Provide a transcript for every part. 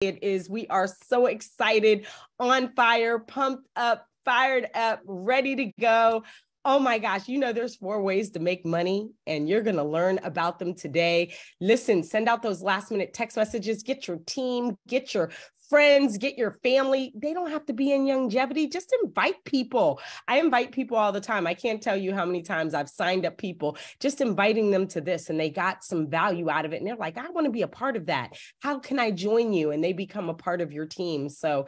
it is. We are so excited, on fire, pumped up, fired up, ready to go. Oh my gosh, there's 4 ways to make money, and you're going to learn about them today. Listen, send out those last minute text messages, get your team, get your friends, get your family. They don't have to be in longevity. Just invite people. I invite people all the time. I can't tell you how many times I've signed up people, just inviting them to this, and they got some value out of it. And they're like, I want to be a part of that. How can I join you? And they become a part of your team. So,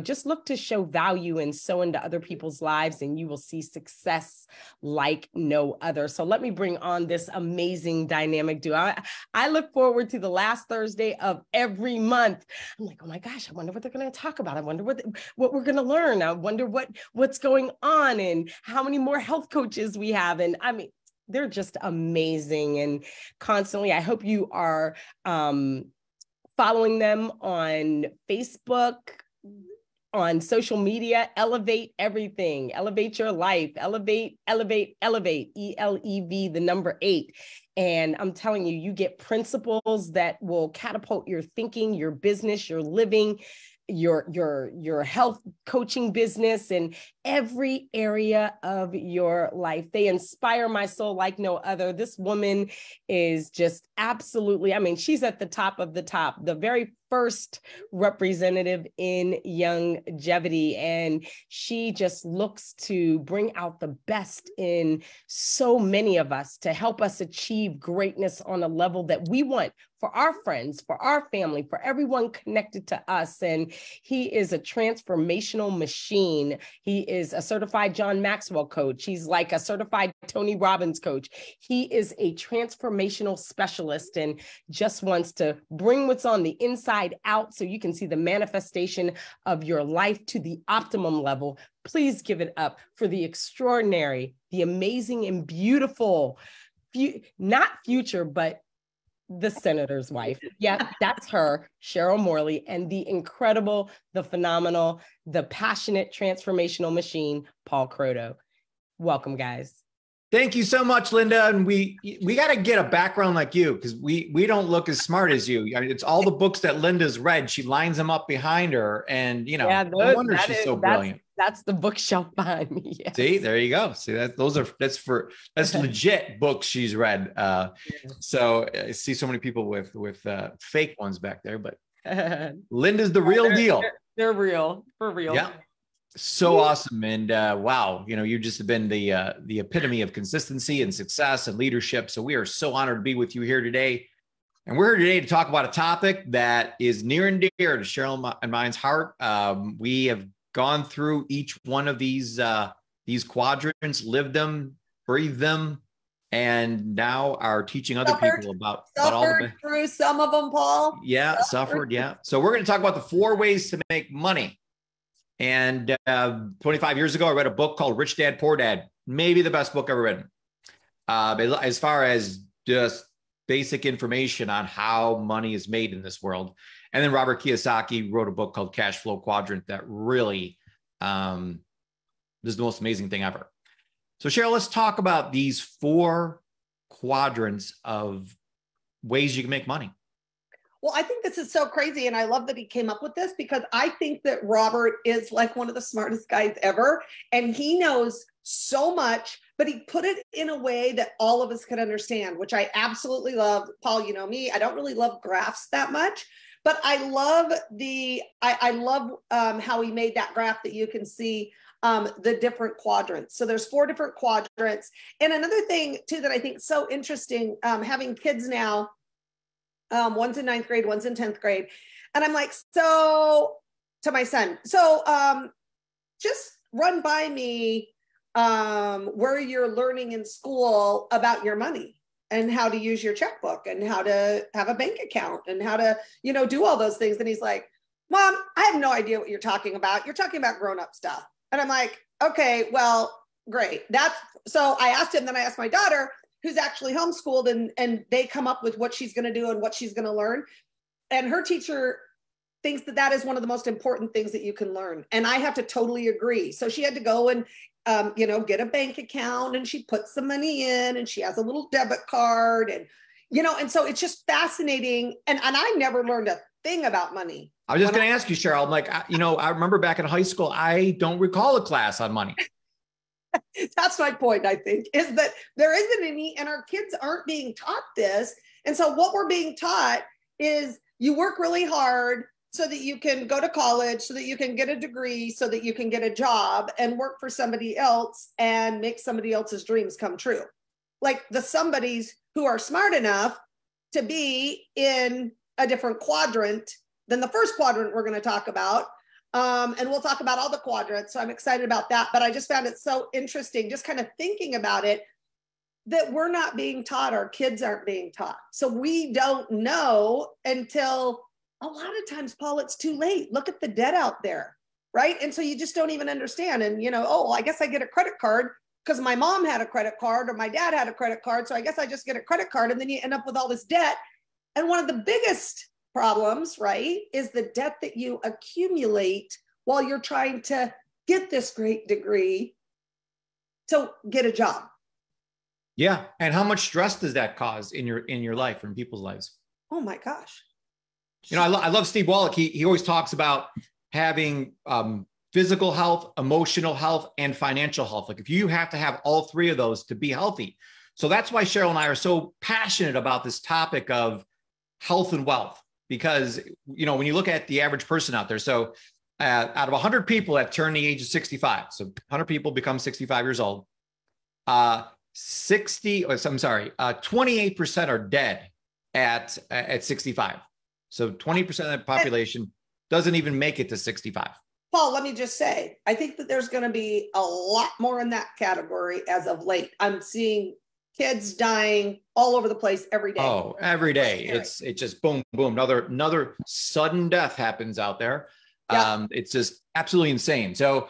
just look to show value and sow into other people's lives, and you will see success like no other. So let me bring on this amazing dynamic duo. I look forward to the last Thursday of every month. I'm like, oh my gosh, I wonder what they're going to talk about. I wonder what we're going to learn. I wonder what's going on and how many more health coaches we have. And I mean, they're just amazing. And constantly, I hope you are following them on Facebook, on social media. Elevate everything, elevate your life, elevate, ELEV, the number 8. And I'm telling you, you get principles that will catapult your thinking, your business, your living, your health coaching business, and every area of your life. They inspire my soul like no other. This woman is just absolutely, she's at the top of the top, the very first representative in longevity. And she just looks to bring out the best in so many of us to help us achieve greatness on a level that we want for our friends, for our family, for everyone connected to us. And he is a transformational machine. He is a certified John Maxwell coach. He's like a certified Tony Robbins coach. He is a transformational specialist and just wants to bring what's on the inside out so you can see the manifestation of your life to the optimum level. Please give it up for the extraordinary, the amazing, and beautiful, not future, but the senator's wife. Yeah, that's her, Cheryl Morley, and the incredible, the phenomenal, the passionate, transformational machine, Paul Croteau. Welcome, guys. Thank you so much, Linda. And we got to get a background like you, because we don't look as smart as you. It's all the books that Linda's read. She lines them up behind her, and no wonder she's so brilliant. That's the bookshelf behind me. Yes. See, there you go. See that's legit books she's read. So I see so many people with fake ones back there, but Linda's the real deal. They're real, for real. Yeah. So awesome. And wow, you've just been the epitome of consistency and success and leadership. So we are so honored to be with you here today. And we're here today to talk about a topic that is near and dear to Cheryl and mine's heart. We have gone through each one of these quadrants, lived them, breathed them, and now are teaching other people about all the through some of them, Paul. Yeah, suffered. Yeah. So we're going to talk about the 4 ways to make money. And 25 years ago, I read a book called Rich Dad, Poor Dad, maybe the best book ever written. As far as just basic information on how money is made in this world. And then Robert Kiyosaki wrote a book called Cash Flow Quadrant that really is the most amazing thing ever. So Cheryl, let's talk about these 4 quadrants of ways you can make money. Well, I think this is so crazy. And I love that he came up with this, because I think that Robert is like one of the smartest guys ever. And he knows so much, but he put it in a way that all of us could understand, which I absolutely love. Paul, you know me, I don't really love graphs that much, but I love how he made that graph that you can see the different quadrants. So there's 4 different quadrants. And another thing too, that I think is so interesting, having kids now, one's in 9th grade, one's in 10th grade. And I'm like, so to my son, just run by me where you're learning in school about your money and how to use your checkbook and how to have a bank account and how to, do all those things. And he's like, Mom, I have no idea what you're talking about. You're talking about grown-up stuff. And I'm like, okay, well, great. So I asked him, then I asked my daughter, who's actually homeschooled, and they come up with what she's going to do and what she's going to learn. And her teacher thinks that is one of the most important things that you can learn. And I have to totally agree. So she had to go and, get a bank account, and she puts some money in, and she has a little debit card, and, and so it's just fascinating. And I never learned a thing about money. I was just going to ask you, Cheryl. I'm like, I remember back in high school, I don't recall a class on money. That's my point, I think, is that there isn't any, and our kids aren't being taught this. And so what we're being taught is you work really hard so that you can go to college, so that you can get a degree, so that you can get a job and work for somebody else and make somebody else's dreams come true. Like the somebodies who are smart enough to be in a different quadrant than the first quadrant we're going to talk about. And we'll talk about all the quadrants. So I'm excited about that. But I just found it so interesting, just kind of thinking about it, that we're not being taught, our kids aren't being taught. So we don't know until a lot of times, Paul, it's too late. Look at the debt out there, right? And so you just don't even understand. And, oh, I guess I get a credit card because my mom had a credit card or my dad had a credit card. So I guess I just get a credit card, and then you end up with all this debt. And one of the biggest problems, right, is the debt that you accumulate while you're trying to get this great degree to get a job. Yeah. And how much stress does that cause in your life, in people's lives? Oh my gosh. I love Steve Wallach. He always talks about having physical health, emotional health, and financial health. Like if you have to have all three of those to be healthy. So that's why Cheryl and I are so passionate about this topic of health and wealth, because, when you look at the average person out there, so out of 100 people that turn the age of 65, so 100 people become 65 years old, 28% are dead at 65. So 20% of the population doesn't even make it to 65. Paul, let me just say, I think that there's going to be a lot more in that category as of late. I'm seeing kids dying all over the place every day. Oh, every day. It's just boom, boom. Another sudden death happens out there. Yeah. It's just absolutely insane. So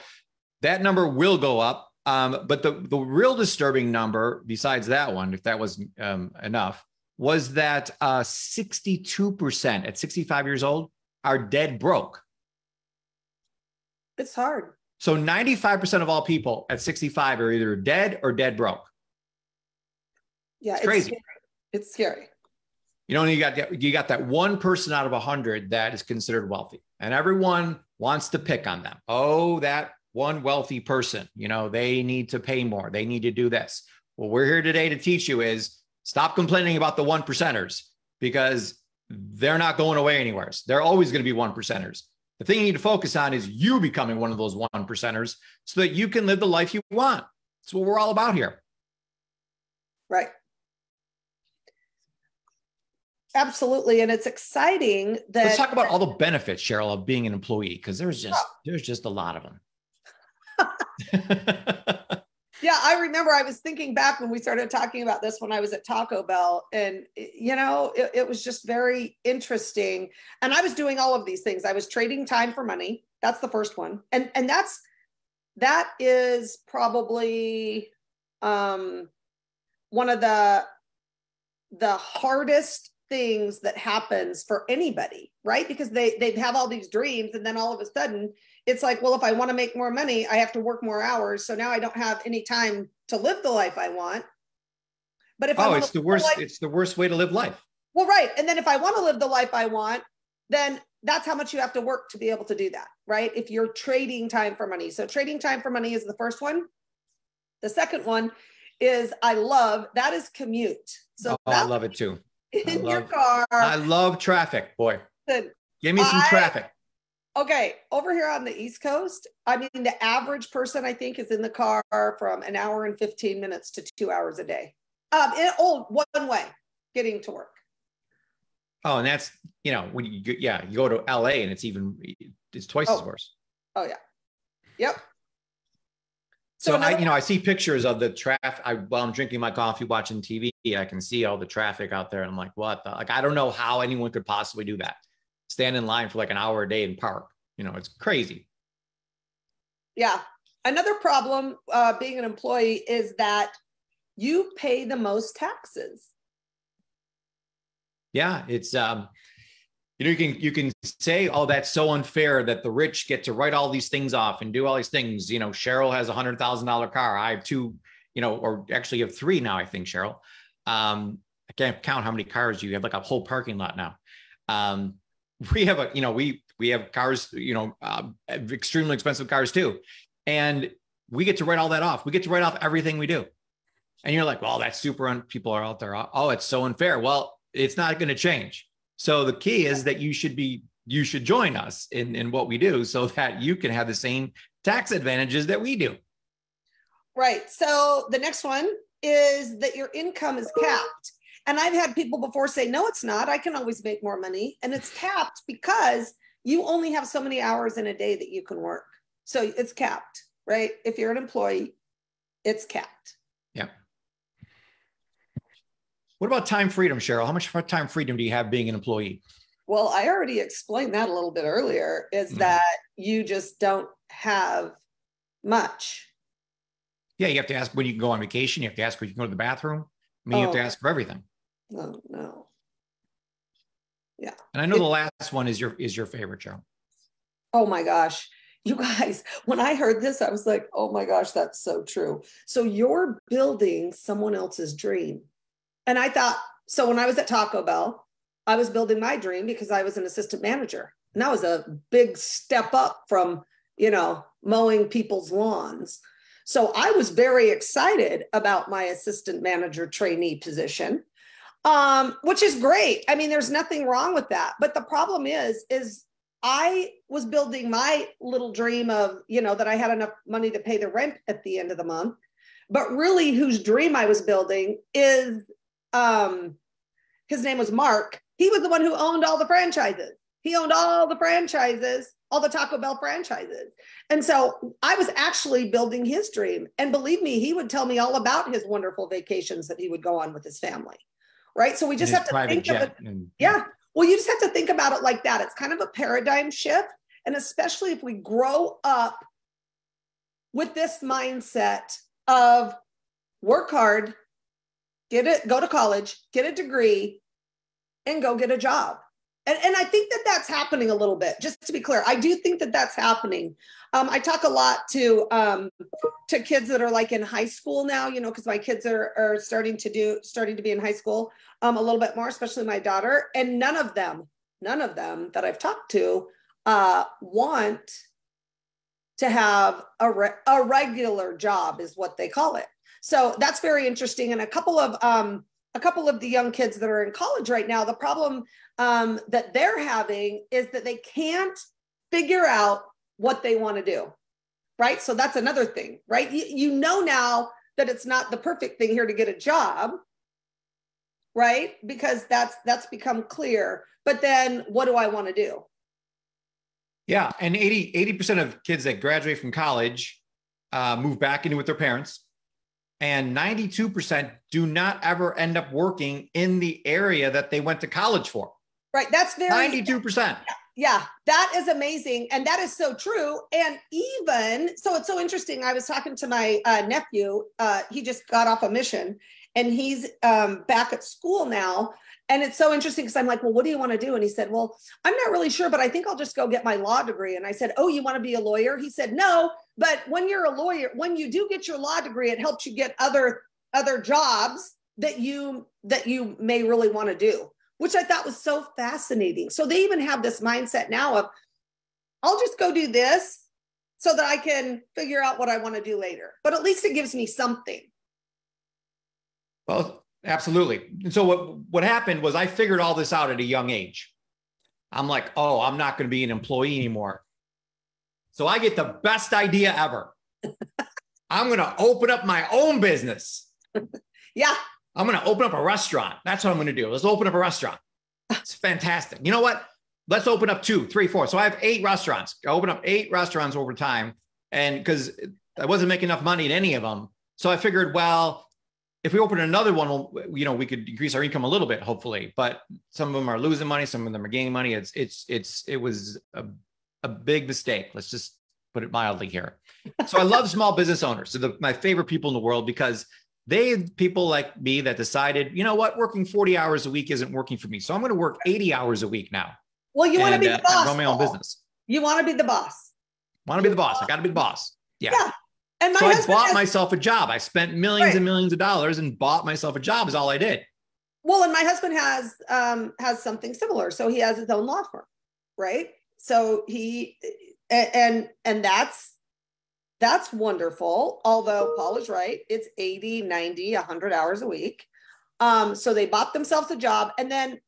that number will go up. But the real disturbing number, besides that one, if that was enough, was that 62% at 65 years old are dead broke. It's hard. So 95% of all people at 65 are either dead or dead broke. Yeah, it's crazy. Scary. It's scary. And you got that one person out of 100 that is considered wealthy, and everyone wants to pick on them. Oh, that one wealthy person, they need to pay more. They need to do this. What we're here today to teach you is stop complaining about the 1%ers, because they're not going away anywhere. They're always going to be 1%ers. The thing you need to focus on is you becoming one of those 1%ers so that you can live the life you want. That's what we're all about here. Right. Absolutely. And it's exciting that— Let's talk about all the benefits, Cheryl, of being an employee, because there's just a lot of them. Yeah, I remember I was thinking back when we started talking about this when I was at Taco Bell, and it was just very interesting. And I was doing all of these things. I was trading time for money. That's the first one. And that is probably one of the hardest things that happens for anybody, right? Because they have all these dreams, and then all of a sudden it's like, well, if I want to make more money, I have to work more hours. So now I don't have any time to live the life I want. But if it's the worst way to live life. Well, right. And then if I want to live the life I want, then that's how much you have to work to be able to do that, right? If you're trading time for money. So trading time for money is the first one. The second one is that is commute. So I love it too. In your car. I love traffic, boy. Give me some traffic. Okay, over here on the East Coast, I mean, the average person, I think, is in the car from an hour and 15 minutes to 2 hours a day. One way, getting to work. Oh, and that's, when you go to LA and it's twice as worse. Oh, yeah. Yep. So I see pictures of the traffic. While I'm drinking my coffee, watching TV, I can see all the traffic out there. And I'm like, what? I don't know how anyone could possibly do that. Stand in line for like an hour a day and park. It's crazy. Yeah. Another problem being an employee is that you pay the most taxes. Yeah, it's you can say, oh, that's so unfair that the rich get to write all these things off and do all these things. Cheryl has $100,000 car. I have two, or actually you have three now, I think, Cheryl. I can't count how many cars you have, like a whole parking lot now. We have We have cars, extremely expensive cars too. And we get to write all that off. We get to write off everything we do. And you're like, well, that's super. People are out there. Oh, it's so unfair. Well, it's not going to change. So the key is that you should join us in what we do so that you can have the same tax advantages that we do. Right. So the next one is that your income is capped. And I've had people before say, no, it's not. I can always make more money. And it's capped because you only have so many hours in a day that you can work. So it's capped, right? If you're an employee, it's capped. Yeah. What about time freedom, Cheryl? How much time freedom do you have being an employee? Well, I already explained that a little bit earlier, is that you just don't have much. Yeah, you have to ask when you can go on vacation. You have to ask when you can go to the bathroom. I mean, you have to ask for everything. No. Yeah. And I know the last one is your favorite, Cheryl. Oh my gosh. You guys, when I heard this, I was like, oh my gosh, that's so true. So you're building someone else's dream. And I thought, so when I was at Taco Bell, I was building my dream because I was an assistant manager. And that was a big step up from, mowing people's lawns. So I was very excited about my assistant manager trainee position, which is great. I mean, there's nothing wrong with that. But the problem is I was building my little dream of, that I had enough money to pay the rent at the end of the month. But really whose dream I was building is, his name was Mark. He was the one who owned all the franchises. He owned all the franchises, all the Taco Bell franchises. And so I was actually building his dream. And believe me, he would tell me all about his wonderful vacations that he would go on with his family. Right. So we just have to think of it. Yeah. Well, you just have to think about it like that. It's kind of a paradigm shift. And especially if we grow up with this mindset of work hard, go to college, get a degree, and go get a job. And I think that that's happening a little bit, just to be clear. I do think that that's happening. I talk a lot to kids that are like in high school now, because my kids are starting to be in high school a little bit more, especially my daughter. And none of them that I've talked to want to have a regular job, is what they call it. So that's very interesting. And a couple of the young kids that are in college right now, the problem that they're having is that they can't figure out what they want to do, right? So that's another thing, right? You know now that it's not the perfect thing here to get a job, right? Because that's become clear. But then what do I want to do? Yeah, and 80% of kids that graduate from college move back into with their parents. And 92% do not ever end up working in the area that they went to college for. Right. That's very 92%. Yeah, that is amazing. And that is so true. And even so, it's so interesting. I was talking to my nephew. He just got off a mission and he's back at school now. And it's so interesting because I'm like, well, what do you want to do? And he said, well, I'm not really sure, but I think I'll just go get my law degree. And I said, oh, you want to be a lawyer? He said, no, but when you're a lawyer, when you do get your law degree, it helps you get other jobs that you may really want to do, which I thought was so fascinating. So they even have this mindset now of, I'll just go do this so that I can figure out what I want to do later. But at least it gives me something. Well, absolutely. And so what happened was I figured all this out at a young age. I'm like, oh, I'm not going to be an employee anymore. So I get the best idea ever. I'm going to open up my own business. Yeah. I'm going to open up a restaurant. That's what I'm going to do. Let's open up a restaurant. It's fantastic. You know what? Let's open up 2, 3, 4. So I have 8 restaurants. I open up 8 restaurants over time. And because I wasn't making enough money in any of them. So I figured, well, if we open another one, we could increase our income a little bit, hopefully. But some of them are losing money. Some of them are gaining money. It was a big mistake. Let's just put it mildly here. So I love small business owners. So my favorite people in the world, because people like me that decided, you know what, working 40 hours a week isn't working for me. So I'm going to work 80 hours a week now. Well, you want to be the boss. Run my own business. You want to be the boss. Want to be the boss. I got to be the boss. Yeah. And so I bought myself a job. I spent millions and millions of dollars and bought myself a job is all I did. Well, and my husband has something similar. So he has his own law firm, right? So and that's wonderful. Although Paul is right. It's 80, 90, 100 hours a week. So they bought themselves a job. And then,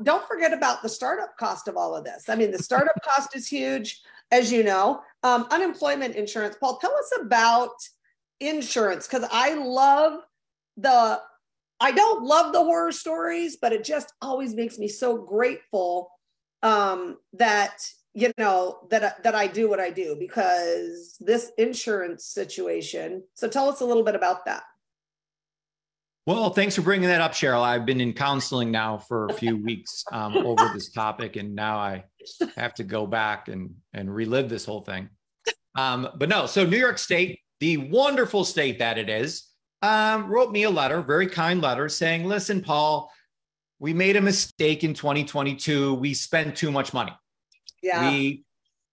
don't forget about the startup cost of all of this. I mean, the startup cost is huge, as you know. Unemployment insurance. Paul, tell us about insurance, because I don't love the horror stories, but it just always makes me so grateful that I do what I do, because this insurance situation. So tell us a little bit about that. Well, thanks for bringing that up, Cheryl. I've been in counseling now for a few weeks over this topic, and now I have to go back and relive this whole thing. But no, so New York State, the wonderful state that it is, wrote me a letter, very kind letter, saying, listen, Paul, we made a mistake in 2022. We spent too much money. Yeah. We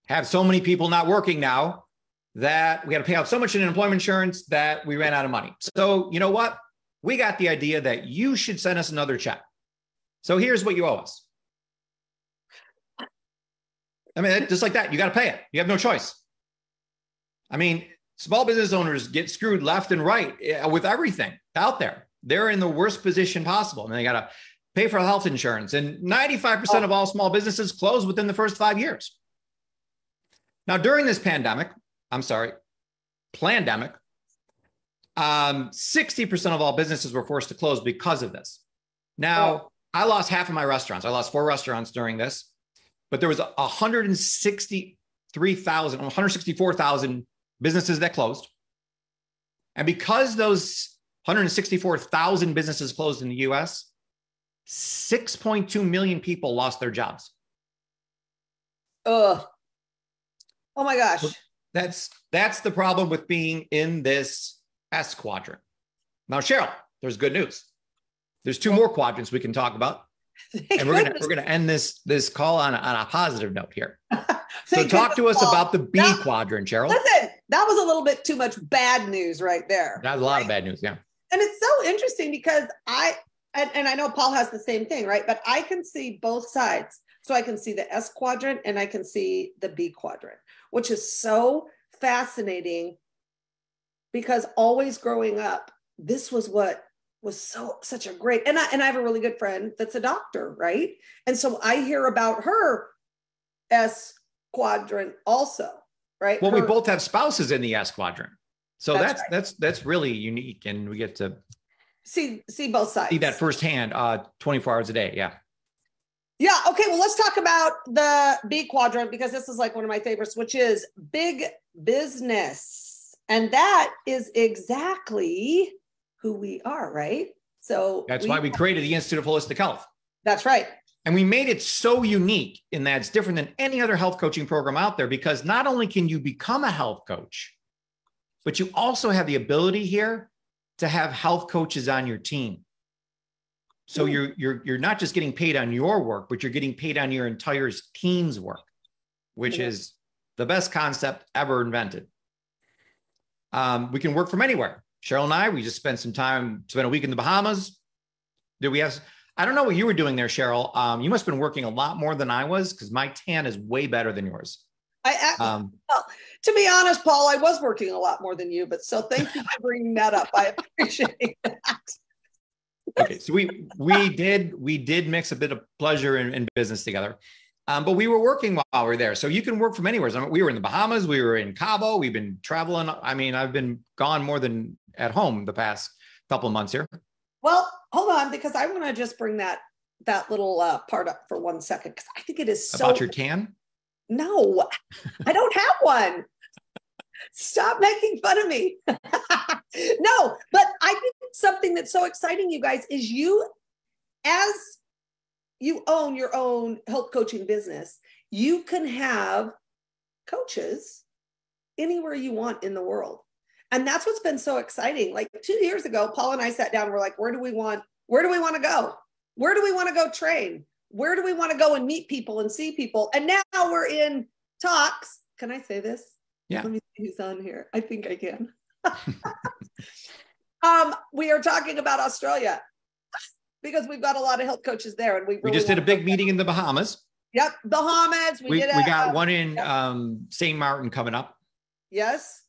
have so many people not working now that we got to pay out so much in unemployment insurance that we ran out of money. So you know what? We got the idea that you should send us another check. So here's what you owe us. I mean, just like that, you got to pay it. You have no choice. I mean, small business owners get screwed left and right with everything out there. They're in the worst position possible. And they got to pay for health insurance. And 95% of all small businesses close within the first 5 years. Now, during this plandemic, 60% of all businesses were forced to close because of this. Now, I lost half of my restaurants. I lost 4 restaurants during this, but there was 164,000 businesses that closed. And because those 164,000 businesses closed in the US, 6.2 million people lost their jobs. Oh my gosh. That's the problem with being in this S quadrant. Now, Cheryl, there's good news. There's 2 more quadrants we can talk about. And we're gonna end this call on a positive note here. So talk to us about the B quadrant, Cheryl. Listen, that was a little bit too much bad news right there. That's a lot of bad news, yeah. And it's so interesting because I know Paul has the same thing, right? But I can see both sides. So I can see the S quadrant and I can see the B quadrant, which is so fascinating, because always growing up, this was what was such a great, and I have a really good friend that's a doctor, right? And so I hear about her S quadrant also, right? Well, we both have spouses in the S quadrant. So That's that's really unique, and we get to see both sides. See that firsthand 24 hours a day. Yeah. Yeah. Okay. Well, let's talk about the B quadrant, because this is like one of my favorites, which is big business. And that is exactly who we are, right? So that's why we created the Institute of Holistic Health. That's right. And we made it so unique in that it's different than any other health coaching program out there, because not only can you become a health coach, but you also have the ability here to have health coaches on your team. So you're not just getting paid on your work, but you're getting paid on your entire team's work, which is the best concept ever invented. We can work from anywhere. Cheryl and I, we just spent a week in the Bahamas. I don't know what you were doing there, Cheryl. You must have been working a lot more than I was, because my tan is way better than yours. Well, to be honest, Paul, I was working a lot more than you, but so thank you for bringing that up. I appreciate that. Okay, so we did mix a bit of pleasure and business together. But we were working while we were there. So you can work from anywhere. I mean, we were in the Bahamas, we were in Cabo, we've been traveling. I mean, I've been gone more than at home the past couple of months here. Well, hold on, because I want to just bring that little part up for 1 second, because I think it is so. About your tan? No, I don't have one. Stop making fun of me. No, but I think something that's so exciting, you guys, is as you own your own health coaching business, you can have coaches anywhere you want in the world. And that's what's been so exciting. Like 2 years ago, Paul and I sat down, we're like, where do we want to go? Where do we want to go train? Where do we want to go and meet people and see people? And now we're in talks. Can I say this? Yeah. Let me see who's on here. I think I can. We are talking about Australia, because we've got a lot of health coaches there, and we just did a big meeting in the Bahamas. Yep. Bahamas. We got one in St. Martin coming up. Yes.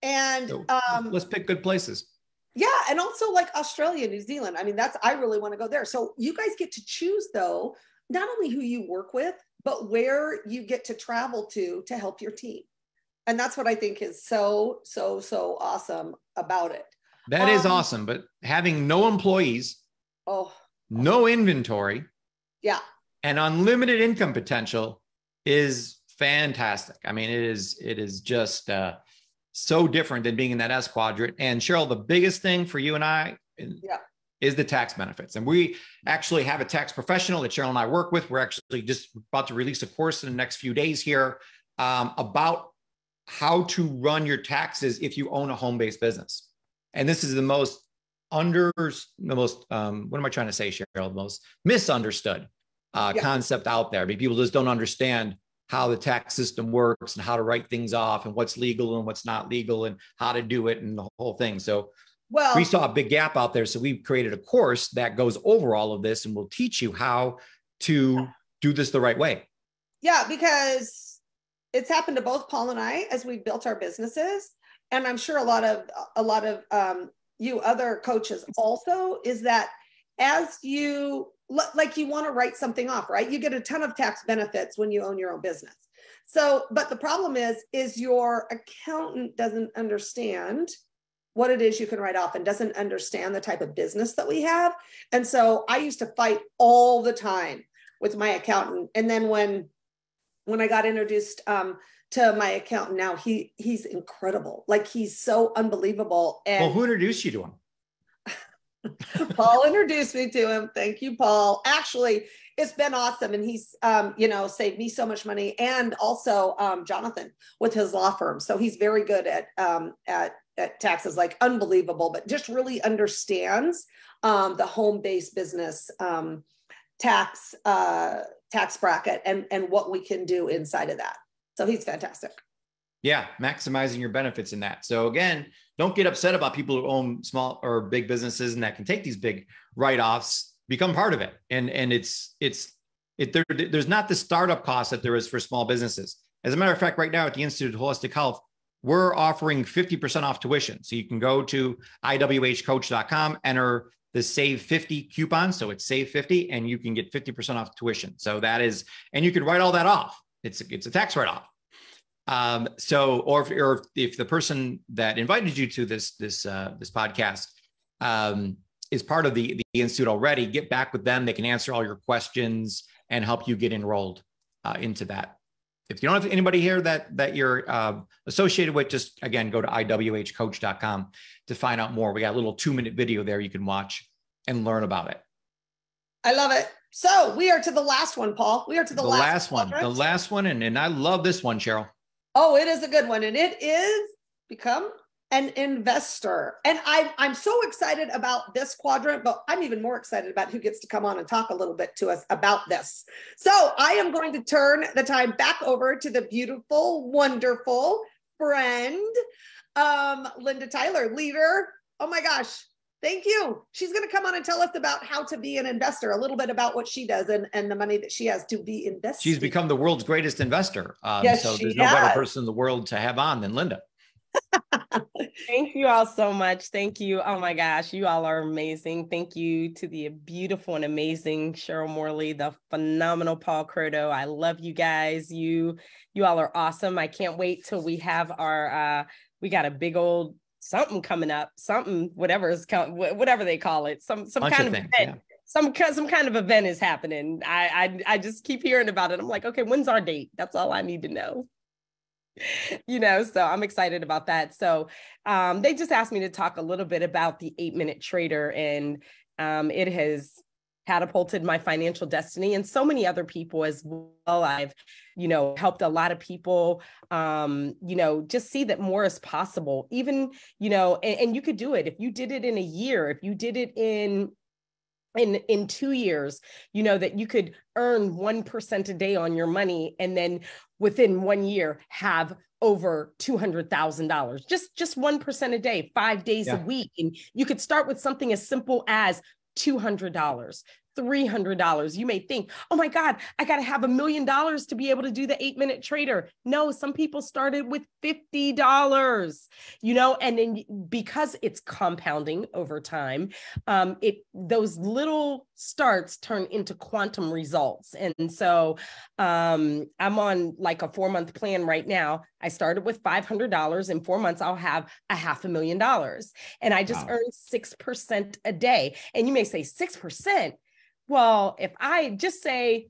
And so let's pick good places. Yeah. And also like Australia, New Zealand. I mean, I really want to go there. So you guys get to choose though, not only who you work with, but where you get to travel to help your team. And that's what I think is so awesome about it. That is awesome. But having no employees, no inventory, and unlimited income potential is fantastic. I mean, it is just so different than being in that S quadrant. And Cheryl, the biggest thing for you and I is the tax benefits. And we actually have a tax professional that Cheryl and I work with. We're actually just about to release a course in the next few days here about how to run your taxes if you own a home-based business. And this is the most what am I trying to say, Cheryl? The most misunderstood concept out there. I mean, people just don't understand how the tax system works and how to write things off and what's legal and what's not legal and how to do it and the whole thing. So we saw a big gap out there. So we've created a course that goes over all of this and will teach you how to do this the right way. Yeah, because it's happened to both Paul and I as we've built our businesses. And I'm sure a lot of you other coaches also, is that as you want to write something off, right? You get a ton of tax benefits when you own your own business. So, but the problem is your accountant doesn't understand what it is you can write off and doesn't understand the type of business that we have. And so I used to fight all the time with my accountant. And then when I got introduced to my accountant now, he's incredible. Like, he's so unbelievable. And who introduced you to him? Paul introduced me to him. Thank you, Paul. Actually, it's been awesome. And he's, saved me so much money. And also Jonathan with his law firm. So he's very good at taxes, like unbelievable, but just really understands the home-based business tax bracket and what we can do inside of that. So he's fantastic. Yeah, maximizing your benefits in that. So again, don't get upset about people who own small or big businesses and that can take these big write-offs. Become part of it. And there's not the startup cost that there is for small businesses. As a matter of fact, right now at the Institute of Holistic Health, we're offering 50% off tuition. So you can go to iwhcoach.com, enter the Save 50 coupon. So it's Save 50 and you can get 50% off tuition. So that is, and you can write all that off. It's a tax write-off. Or if the person that invited you to this podcast is part of the Institute already, get back with them. They can answer all your questions and help you get enrolled into that. If you don't have anybody here that you're associated with, just again, go to iwhcoach.com to find out more. We got a little 2-minute video there you can watch and learn about it. I love it. So we are to the last one, Paul. We are to the last one. The last one. And I love this one, Cheryl. Oh, it is a good one. And it is become an investor. And I'm so excited about this quadrant, but I'm even more excited about who gets to come on and talk a little bit to us about this. So I am going to turn the time back over to the beautiful, wonderful friend, Linda Tyler, leader. Oh my gosh. Thank you. She's going to come on and tell us about how to be an investor, a little bit about what she does and the money that she has to be invested. She's become the world's greatest investor. Yes, so there's no better person in the world to have on than Linda. Thank you all so much. Thank you. Oh my gosh, you all are amazing. Thank you to the beautiful and amazing Cheryl Morley, the phenomenal Paul Curto. I love you guys. You all are awesome. I can't wait till we have our, we got a big old something coming up, whatever they call it, some kind of event. Yeah. Some kind of event is happening. I just keep hearing about it. I'm like, okay, when's our date? That's all I need to know. So I'm excited about that. So they just asked me to talk a little bit about the 8-Minute Trader, and it has catapulted my financial destiny and so many other people as well. I've, helped a lot of people, just see that more is possible, even, and you could do it. If you did it in a year, if you did it in 2 years, that you could earn 1% a day on your money. And then within 1 year have over $200,000, just 1% a day, 5 days a week. And you could start with something as simple as $200, $300. You may think, oh my God, I got to have $1 million to be able to do the 8-minute trader. No, some people started with $50, and then because it's compounding over time, those little starts turn into quantum results. And so I'm on like a 4-month plan right now. I started with $500. In 4 months, I'll have $500,000. And I just earned 6% a day. And you may say 6%. Well, if I just say,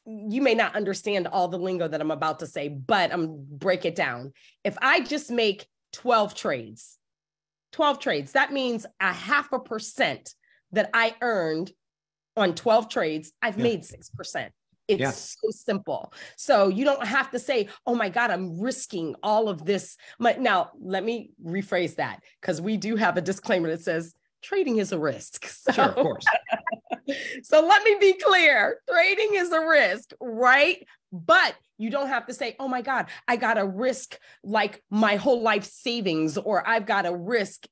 you may not understand all the lingo that I'm about to say, but I'm break it down. If I just make 12 trades, that means 0.5% that I earned on 12 trades, I've made 6%. It's so simple. So you don't have to say, oh my God, I'm risking all of this. Now, let me rephrase that, because we do have a disclaimer that says trading is a risk. So, sure, of course. So let me be clear. Trading is a risk, right? But you don't have to say, oh my God, I got to risk like my whole life savings, or I've got to risk,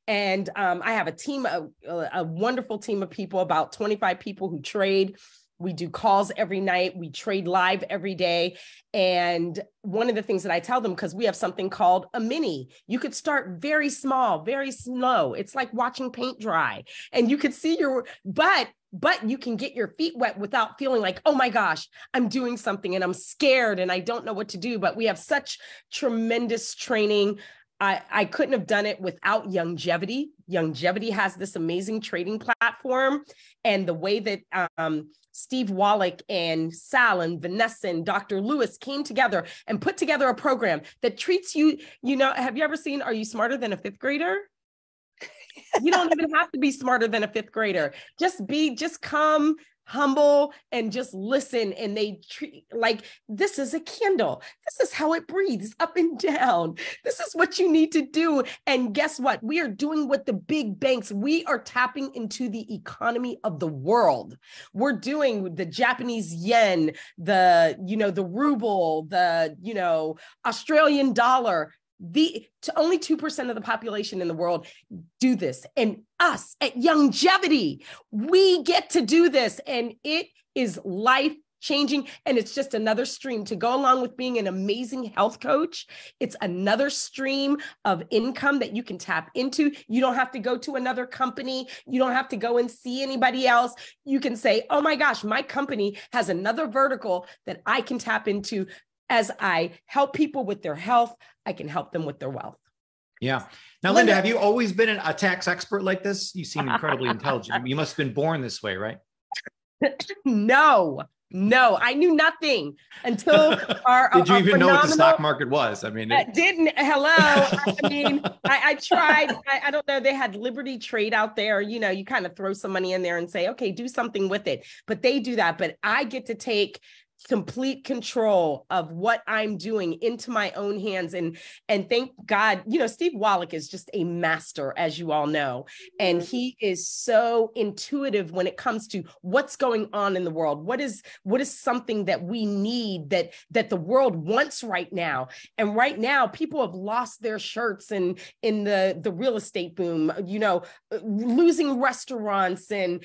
and I have a team, a wonderful team of people, about 25 people who trade. We do calls every night. We trade live every day. And one of the things that I tell them, because we have something called a mini, you could start very small, very slow. It's like watching paint dry, and you could see but you can get your feet wet without feeling like, oh my gosh, I'm doing something and I'm scared and I don't know what to do. But we have such tremendous training. I couldn't have done it without Youngevity. Youngevity has this amazing trading platform, and the way that Steve Wallach and Sal and Vanessa and Dr. Lewis came together and put together a program that treats you, have you ever seen Are You Smarter Than a Fifth Grader? You don't even have to be smarter than a fifth grader. Just come humble and just listen. And they treat like, this is a candle. This is how it breathes up and down. This is what you need to do. And guess what? We are doing what the big banks, we are tapping into the economy of the world. We're doing the Japanese yen, the ruble, the, Australian dollar. Only 2% of the population in the world do this. And us at Youngevity, we get to do this. And it is life-changing. And it's just another stream to go along with being an amazing health coach. It's another stream of income that you can tap into. You don't have to go to another company. You don't have to go and see anybody else. You can say, oh my gosh, my company has another vertical that I can tap into. As I help people with their health, I can help them with their wealth. Yeah. Now, Linda, have you always been a tax expert like this? You seem incredibly intelligent. You must have been born this way, right? No, I knew nothing until our Did you even know what the stock market was? I mean, I tried. I don't know. They had Liberty Trade out there. You kind of throw some money in there and say, okay, do something with it. But they do that. But I get to take complete control of what I'm doing into my own hands. And thank God, Steve Wallach is just a master, as you all know, and he is so intuitive when it comes to what's going on in the world. What is something that we need that the world wants right now? And right now, people have lost their shirts in the real estate boom, losing restaurants and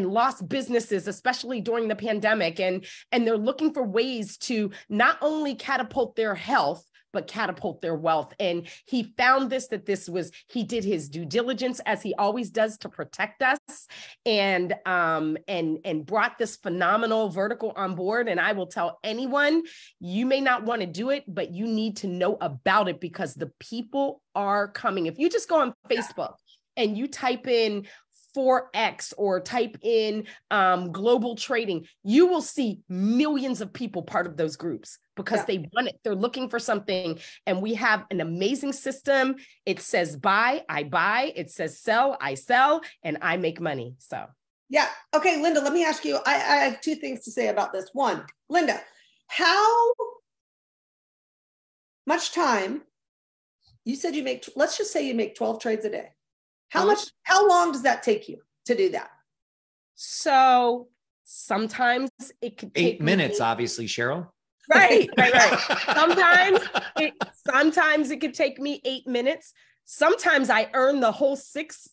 lost businesses, especially during the pandemic. And they're looking for ways to not only catapult their health, but catapult their wealth. And he found he did his due diligence, as he always does, to protect us, and brought this phenomenal vertical on board. And I will tell anyone, you may not want to do it, but you need to know about it, because the people are coming. If you just go on Facebook and you type in Forex or type in global trading, you will see millions of people part of those groups, because they want it. They're looking for something. And we have an amazing system. It says buy, I buy. It says sell, I sell, and I make money. So. Yeah. Okay, Linda, let me ask you, I have two things to say about this. One, Linda, how much time, you said let's just say you make 12 trades a day. How long does that take you to do that? So sometimes it could take 8 minutes, obviously, Cheryl. Right. Sometimes it could take me 8 minutes. Sometimes I earn the whole 6%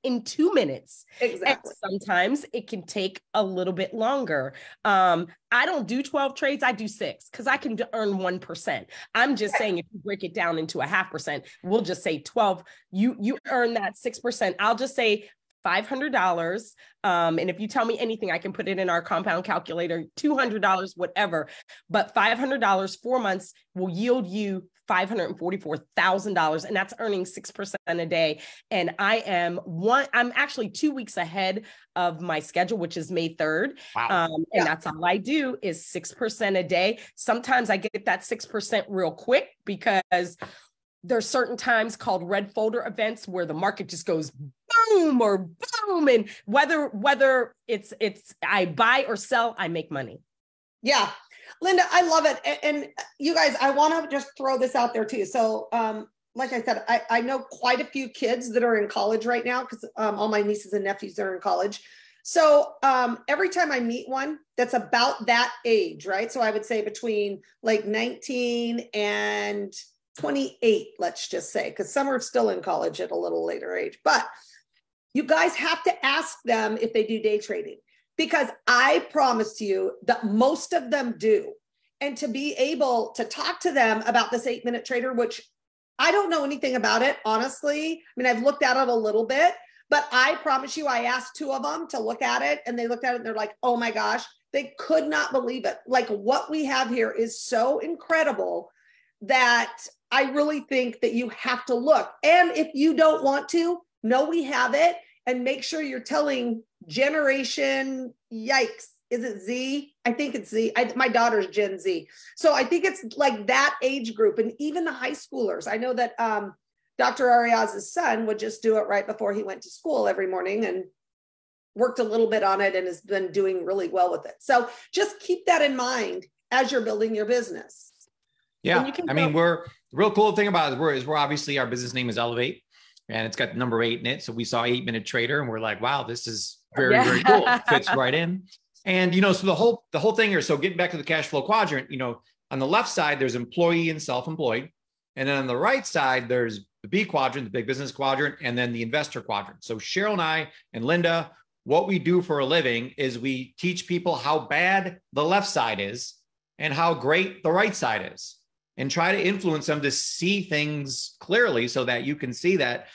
in 2 minutes. Exactly. And sometimes it can take a little bit longer. I don't do 12 trades. I do 6 because I can earn 1%. I'm just saying, if you break it down into a 0.5%, we'll just say 12, you earn that 6%. I'll just say $500. And if you tell me anything, I can put it in our compound calculator, $200, whatever. But $500, 4 months will yield you $544,000, and that's earning 6% a day. And I'm actually 2 weeks ahead of my schedule, which is May 3rd. Wow. And that's all I do is 6% a day. Sometimes I get that 6% real quick because there's certain times called red folder events where the market just goes boom or boom. And whether it's I buy or sell, I make money. Yeah. Linda, I love it. And you guys, I want to just throw this out there too. So, like I said, I know quite a few kids that are in college right now because all my nieces and nephews are in college. So every time I meet one that's about that age, right? So I would say between like 19 and 28, let's just say, because some are still in college at a little later age. But you guys have to ask them if they do day trading, because I promise you that most of them do. And to be able to talk to them about this 8-minute trader, which I don't know anything about it, honestly. I mean, I've looked at it a little bit, but I promise you, I asked 2 of them to look at it, and they looked at it and they're like, oh my gosh, they could not believe it. Like, what we have here is so incredible that I really think that you have to look. And if you don't want to, know we have it, and make sure you're telling generation, yikes, is it Z? I think it's Z. My daughter's Gen Z. So I think it's like that age group, and even the high schoolers. I know that Dr. Ariaz's son would just do it right before he went to school every morning and worked a little bit on it and has been doing really well with it. So just keep that in mind as you're building your business. Yeah. I mean, the real cool thing about it is we're obviously, our business name is Elevate, and it's got the number 8 in it. So we saw 8-minute trader and we're like, wow, this is very, very cool. It fits right in. And, so the whole thing here, so getting back to the cash flow quadrant, on the left side, there's employee and self-employed. And then on the right side, there's the B quadrant, the big business quadrant, and then the investor quadrant. So Cheryl and I and Linda, what we do for a living is we teach people how bad the left side is and how great the right side is, and try to influence them to see things clearly so that you can see that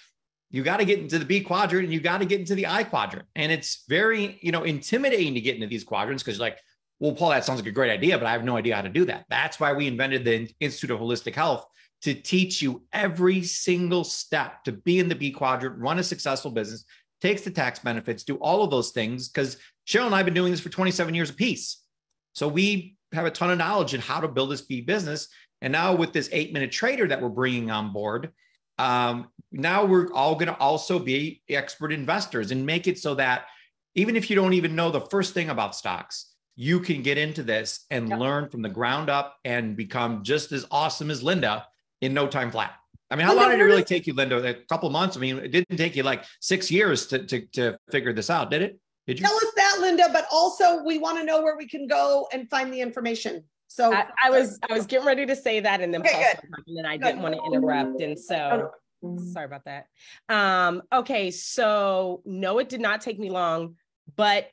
you got to get into the B quadrant and you got to get into the I quadrant. And it's very, intimidating to get into these quadrants because like, well, Paul, that sounds like a great idea, but I have no idea how to do that. That's why we invented the Institute of Holistic Health, to teach you every single step to be in the B quadrant, run a successful business, takes the tax benefits, do all of those things. Because Cheryl and I have been doing this for 27 years apiece. So we have a ton of knowledge in how to build this B business. And now with this 8-minute trader that we're bringing on board, now we're all going to also be expert investors and make it so that even if you don't even know the first thing about stocks, you can get into this and learn from the ground up and become just as awesome as Linda in no time flat. I mean, how long did it really take you, Linda? A couple of months? I mean, it didn't take you like 6 years to figure this out, did it? Did you? Tell us that, Linda, but also we want to know where we can go and find the information. So I was getting ready to say that, and then and I didn't want to interrupt. And so sorry about that. Okay. So no, it did not take me long, but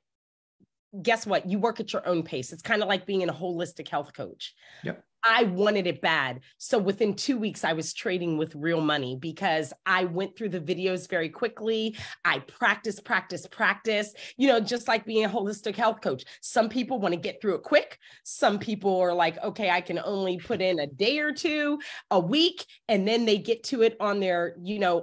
guess what? You work at your own pace. It's kind of like being a holistic health coach. Yep. I wanted it bad. So within 2 weeks, I was trading with real money because I went through the videos very quickly. I practice, just like being a holistic health coach. Some people want to get through it quick. Some people are like, okay, I can only put in a day or two, a week, and then they get to it on their,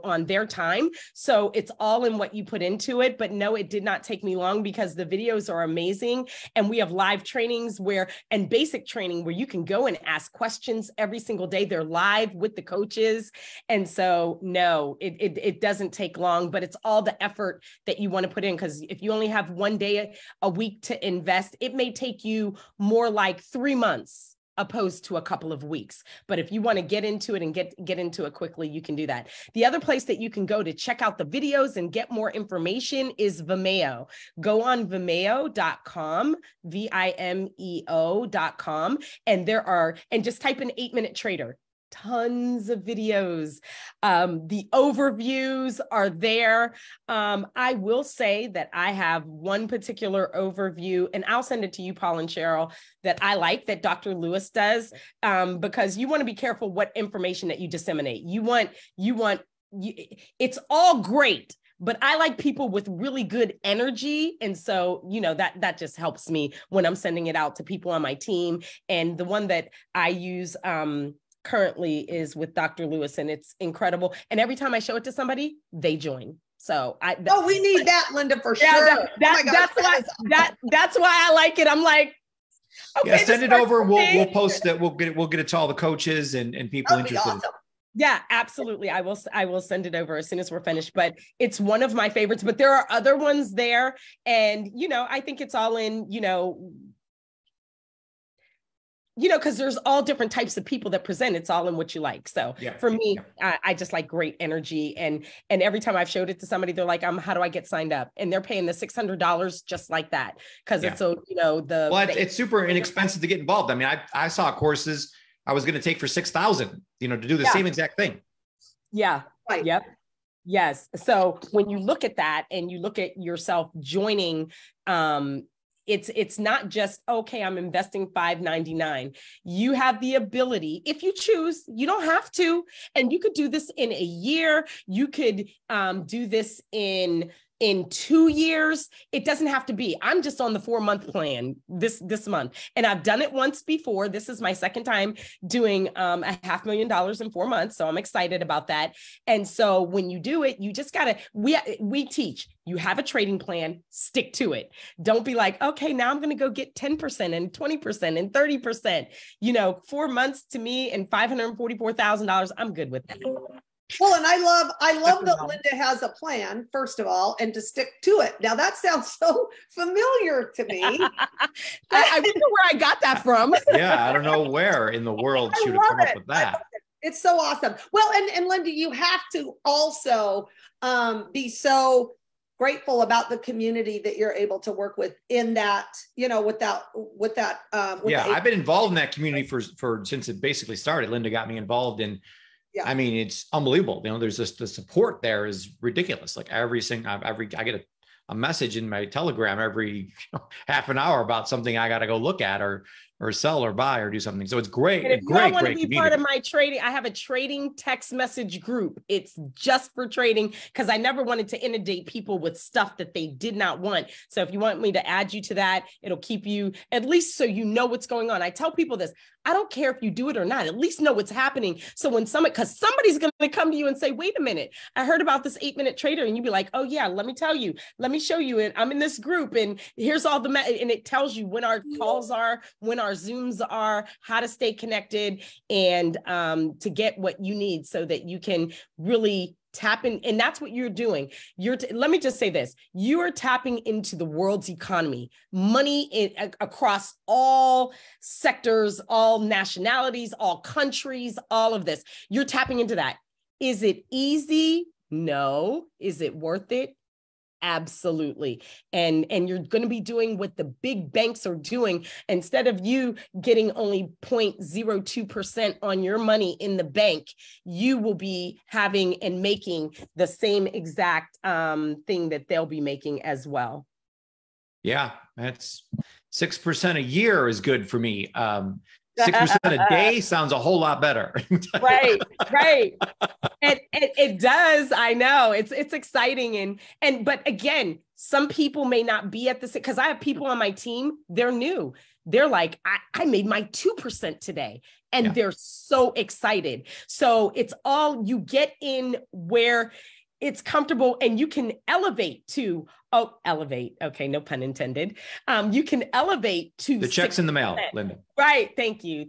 on their time. So it's all in what you put into it. But no, it did not take me long because the videos are amazing. And we have live trainings and basic training where you can go and ask questions every single day. They're live with the coaches. And so, no, it doesn't take long, but it's all the effort that you want to put in. Because if you only have 1 day a week to invest, it may take you more like 3 months opposed to a couple of weeks. But if you want to get into it and get into it quickly, you can do that. The other place that you can go to check out the videos and get more information is Vimeo. Go on Vimeo.com, Vimeo.com. And just type in 8-minute trader. tons of videos. The overviews are there. I will say that I have one particular overview, and I'll send it to you, Paul and Cheryl, that I like, that Dr. Lewis does, because you want to be careful what information that you disseminate. It's all great, but I like people with really good energy. And so, that just helps me when I'm sending it out to people on my team. And the one that I use currently is with Dr. Lewis, and it's incredible. And every time I show it to somebody, they join. So we need that, Linda, for sure. That's why I like it. I'm like, okay, yeah, send it over. We'll post it. We'll get it to all the coaches and people interested. Awesome. Yeah, absolutely. I will send it over as soon as we're finished, but it's one of my favorites, but there are other ones there. And, I think it's all in, because there's all different types of people that present. It's all in what you like. So for me, I just like great energy. And every time I've showed it to somebody, they're like, how do I get signed up? And they're paying the $600 just like that. Cause it's so, it's super inexpensive to get involved. I mean, I saw courses I was going to take for $6,000, to do the same exact thing. Yeah. Right. Yep. Yes. So when you look at that and you look at yourself joining, it's not just, okay, I'm investing $5.99. You have the ability, if you choose, you don't have to, and you could do this in a year. You could do this in 2 years. It doesn't have to be. I'm just on the 4-month plan this month. And I've done it once before. This is my second time doing $500,000 in 4 months. So I'm excited about that. And so when you do it, you just gotta, we teach, you have a trading plan, stick to it. Don't be like, okay, now I'm going to go get 10% and 20% and 30%, 4 months to me and $544,000. I'm good with that. Well, and I love that Linda has a plan, first of all, and to stick to it. Now that sounds so familiar to me. I wonder where I got that from. Yeah, I don't know where in the world she would have come up with that. It's so awesome. Well, and Linda, you have to also be so grateful about the community that you're able to work with in that, with that. I've been involved in that community for since it basically started. Linda got me involved in. Yeah. I mean, it's unbelievable. There's just the support there is ridiculous. Like I get a message in my Telegram every half an hour about something I got to go look at or sell or buy or do something. So it's great. And if you want to be part of my trading, I have a trading text message group. It's just for trading because I never wanted to inundate people with stuff that they did not want. So if you want me to add you to that, it'll keep you at least so you know what's going on. I tell people this. I don't care if you do it or not, at least know what's happening. So when because somebody's going to come to you and say, wait a minute, I heard about this 8-minute trader. And you'd be like, oh yeah, let me tell you, let me show you it. I'm in this group and here's all and it tells you when our calls are, when our Zooms are, how to stay connected and to get what you need so that you can really tap in. And that's what you're doing. Let me just say this. You are tapping into the world's economy, money across all sectors, all nationalities, all countries, all of this. You're tapping into that. Is it easy? No. Is it worth it? Absolutely. And you're going to be doing what the big banks are doing. Instead of you getting only 0.02% on your money in the bank, you will be having and making the same exact thing that they'll be making as well. Yeah, that's 6% a year is good for me. 6% a day sounds a whole lot better. Right. It does. I know it's exciting. But again, some people may not be at the same, because I have people on my team, they're new. They're like, I made my 2% today. And they're so excited. So it's all you get in where it's comfortable and you can elevate to, elevate. Okay. No pun intended. You can elevate to the check's 6%. In the mail, Linda. Right. Thank you.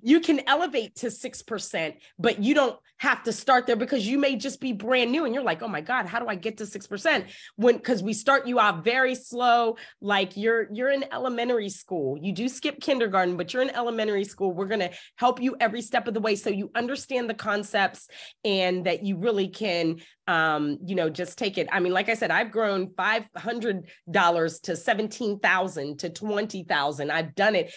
You can elevate to 6%, but you don't have to start there because you may just be brand new and you're like, oh my God, how do I get to 6%? Because we start you out very slow. Like you're in elementary school. You do skip kindergarten, but you're in elementary school. We're going to help you every step of the way so you understand the concepts and that you really can just take it. I mean, like I said, I've grown $500 to $17,000 to $20,000. I've done it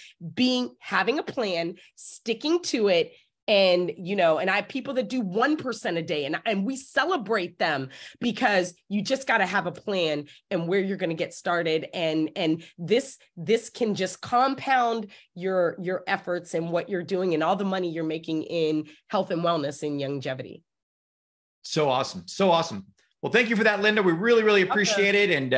having a plan, sticking to it. And, and I have people that do 1% a day, and we celebrate them, because you just got to have a plan and where you're going to get started. And this can just compound your efforts and what you're doing and all the money you're making in health and wellness and longevity. So awesome. So awesome. Well, thank you for that, Linda. We really, really appreciate it. And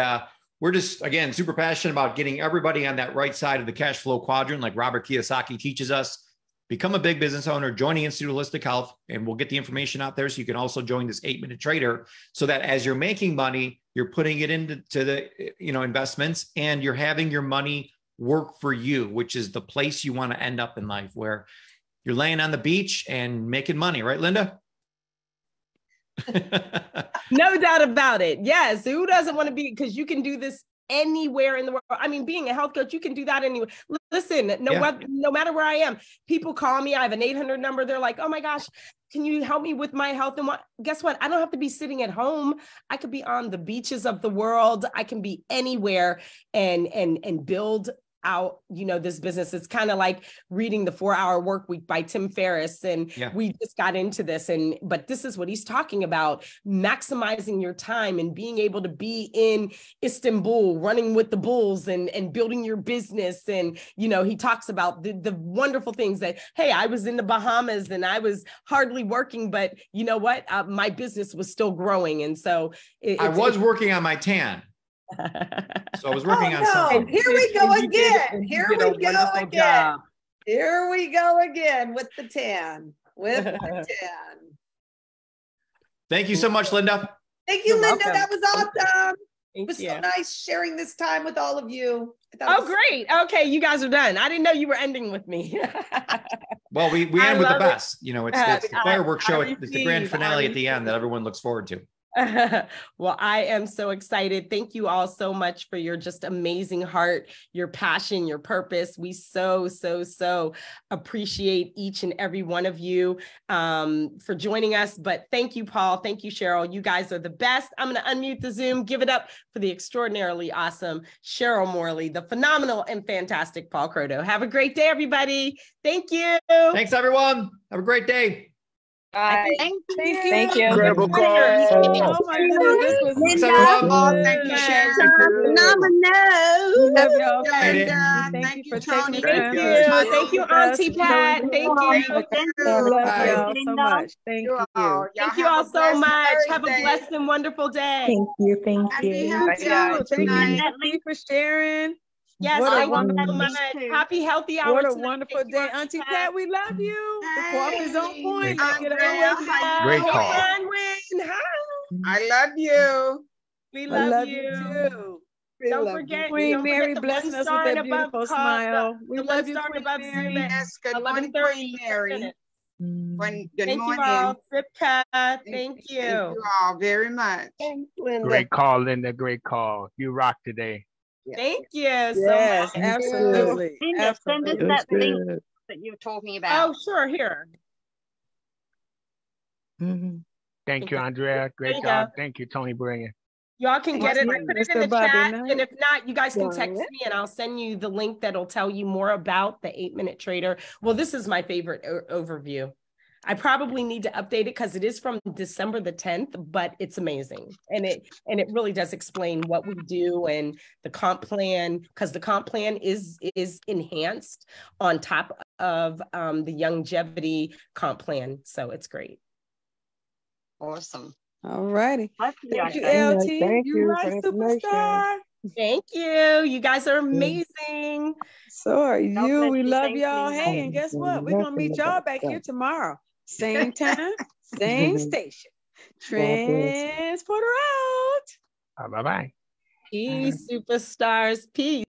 we're just, again, super passionate about getting everybody on that right side of the cash flow quadrant, like Robert Kiyosaki teaches us. Become a big business owner, join the Institute of Holistic Health, and we'll get the information out there so you can also join this 8-Minute Trader, so that as you're making money, you're putting it into the investments, and you're having your money work for you, which is the place you want to end up in life, where you're laying on the beach and making money, right, Linda? No doubt about it. Yes. Who doesn't want to be, because you can do this anywhere in the world. I mean, being a health coach, you can do that anywhere. Listen, no matter where I am, people call me. I have an 800 number. They're like, oh my gosh, can you help me with my health? And guess what? I don't have to be sitting at home. I could be on the beaches of the world. I can be anywhere and build out, this business. It's kind of like reading The 4-Hour Workweek by Tim Ferriss. And we just got into this, but this is what he's talking about: maximizing your time and being able to be in Istanbul, running with the bulls and building your business. And, he talks about the wonderful things that, hey, I was in the Bahamas and I was hardly working, but you know what? My business was still growing. And so I was working on my tan. So I was working on something. Here we go again. Here we go again with the tan. Thank you so much, Linda. Thank you, Linda. That was awesome. It was so nice sharing this time with all of you. Great. Okay, you guys are done. I didn't know you were ending with me. Well, we end with the best. It's the fireworks show. It's the grand finale at the end that everyone looks forward to. Well, I am so excited. Thank you all so much for your just amazing heart, your passion, your purpose. We so appreciate each and every one of you for joining us. But thank you, Paul. Thank you, Cheryl. You guys are the best. I'm going to unmute the Zoom. Give it up for the extraordinarily awesome Cheryl Morley, the phenomenal and fantastic Paul Croteau. Have a great day, everybody. Thank you. Thanks, everyone. Have a great day. Bye. Thank you. Incredible call. Oh my goodness, this was Linda. Thank you, Sharon. phenomenal. Thank you for taking the Thank time. you. Thank you, Auntie Pat. Thank you. Love y'all so much. Thank you. Thank you all so much. Have a blessed and wonderful day. Thank you. Thank you. Thank you for sharing. Yes, thank you so much. Happy healthy hour. What a wonderful day. Auntie Pat, we love you. The coffee is on point. Great call. Hi. I love you. We love you too. Don't forget, Queen Mary blessing us with that beautiful smile. We love you, Queen Mary. Yes, good morning, Queen Mary. Good morning. Ripka, thank you. Thank you all very much. Thanks, Linda. Great call, Linda. Great call. You rock today. Thank you so Yes, much. absolutely. Linda, send us that link that you were talking about. Oh, sure, here. Thank you, Andrea. Great job. Thank you, Tony Brilliant. Y'all can get it. I put it in the Bobby chat. Knight. And if not, you guys can text me and I'll send you the link that'll tell you more about the 8-Minute Trader. Well, this is my favorite overview. I probably need to update it because it is from December the 10th, but it's amazing. And it really does explain what we do and the comp plan, because the comp plan is enhanced on top of the longevity comp plan. So it's great. Awesome. All righty. Thank you, LT. Thank you right, superstar. Thank you. You guys are amazing. So are you. We love Thank y'all. you. Hey, and guess what? We're going to meet y'all back here tomorrow. Same time, same station. Transporter out. Bye-bye. Peace, superstars. Peace.